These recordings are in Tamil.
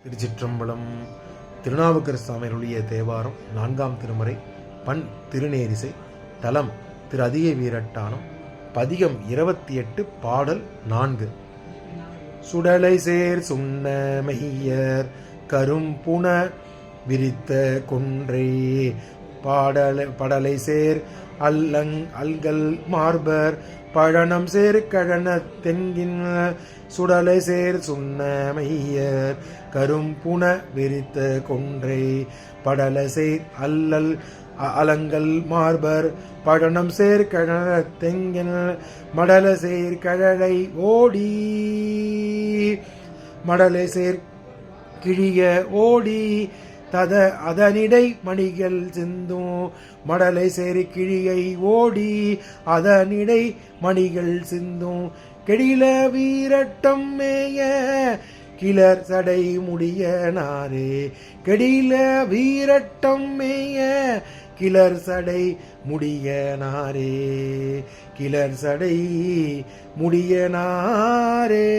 திருச்சிற்றம்பலம். திருநாவுக்கரசு சுவாமிகளுடைய தேவாரம் 4ஆம் திருமுறை, பண் திருநேரிசை, தலம் திரு அதிகை வீரட்டானம், பதிகம் 28, பாடல் 4. சுடலை சேர் சுண்ண மெய்யர் கரும்புன விரித்த கொன்றை படலை சேர் அல்கல் மார்பர் பழனம் சேர் கழன தென்கின் சுடலை சேர் சுண்ண மையர் கரும்புன விரித்த கொன்றை படல சேர் அலங்கல் மார்பர் பழனம் சேர் கழன தெங்கின் மடல சேர் கழலை ஓடி மடலை சேர் கிழிய ஓடி அதனிடை மணிகள் சிந்தும் மடலை சேரி கிழியை ஓடி அதனிடை மணிகள் சிந்தும் கெடில வீரட்டம் மேய கிளர் சடை முடியனாரே கெடில வீரட்டம் மேய கிளர் சடை முடியனாரே கிளர் சடை முடியனாரே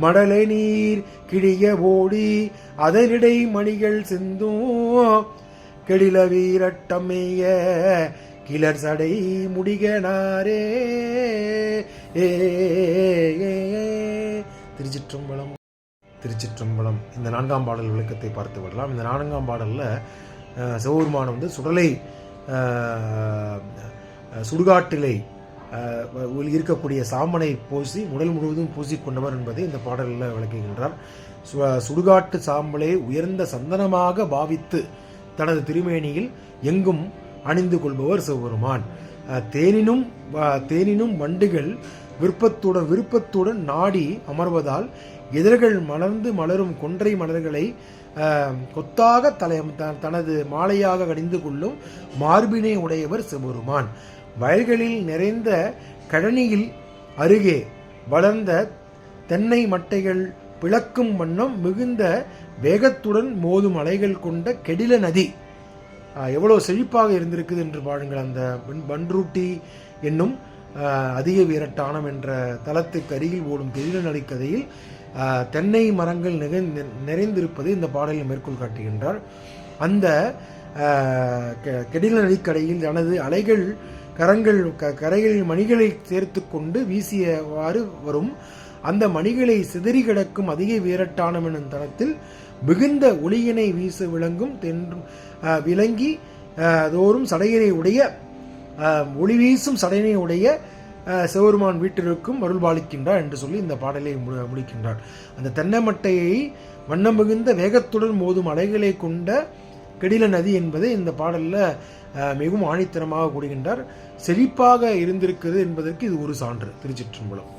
மடலை நீர் கிழிய ஓடி அதனிடை மணிகள் சிந்தும் கெடில வீரட்டமைய கிளர் சடை முடிகனாரே. திருச்சிற்றம்பலம். திருச்சிற்றம்பலம். இந்த 4ஆம் பாடல் விளக்கத்தை பார்த்து விடலாம். இந்த 4ஆம் பாடல்ல சிவபெருமான் சுடலை சுடுகாட்டிலை இருக்கக்கூடிய சாம்பனை பூசி உடல் முழுவதும் பூசிக்கொண்டவர் என்பதை இந்த பாடலில் விளக்குகின்றார். சுடுகாட்டு சாம்பலை உயர்ந்த சந்தனமாக பாவித்து தனது திருமேனியில் எங்கும் அணிந்து கொள்பவர் சிவபெருமான். தேனினும் வண்டுகள் விருப்பத்துடன் நாடி அமர்வதால் இதழ்கள் மலர்ந்து மலரும் கொன்றை மலர்களை கொத்தாக தனது மாலையாக கடிந்து கொள்ளும் மார்பினை உடையவர் சிவபெருமான். வயல்களில் நிறைந்த கழனியில் அருகே வளர்ந்த தென்னை மட்டைகள் பிளக்கும் வண்ணம் மிகுந்த வேகத்துடன் மோதும் அலைகள் கொண்ட கெடில நதி எவ்வளவு செழிப்பாக இருந்திருக்குது என்று பாருங்கள். அந்த பன்ருட்டி என்னும் அதிக வீரட்டானம் என்ற தலத்துக்கு அருகில் ஓடும் கெடில நதி கதையில் தென்னை மரங்கள் நிறைந்திருப்பது இந்த பாடலில் மேற்கோள் காட்டுகின்றார். அந்த கெடில நதிக்கரையில் தனது அலைகள் கரைகளில் மணிகளை சேர்த்து கொண்டு வீசியவாறு வரும். அந்த மணிகளை சிதறி கிடக்கும் அதிக வீரட்டானம் எனும் தளத்தில் மிகுந்த ஒளியினை வீச விளங்கும் விளங்கி தோறும் சடையினை உடைய ஒளி வீசும் சடையினை உடைய சிவபெருமான் வீட்டிற்கும் அருள்பாலிக்கின்றார் என்று சொல்லி இந்த பாடலை முடிக்கின்றார். அந்த தென்னை மட்டையை வண்ணம் மிகுந்த வேகத்துடன் மோதும் அலைகளை கொண்ட கெடில நதி என்பதை இந்த பாடலில் மிகவும் ஆணித்தனமாக கூறுகின்றார். செழிப்பாக இருந்திருக்கிறது என்பதற்கு இது ஒரு சான்று. திருச்சிற்றம்பலம்.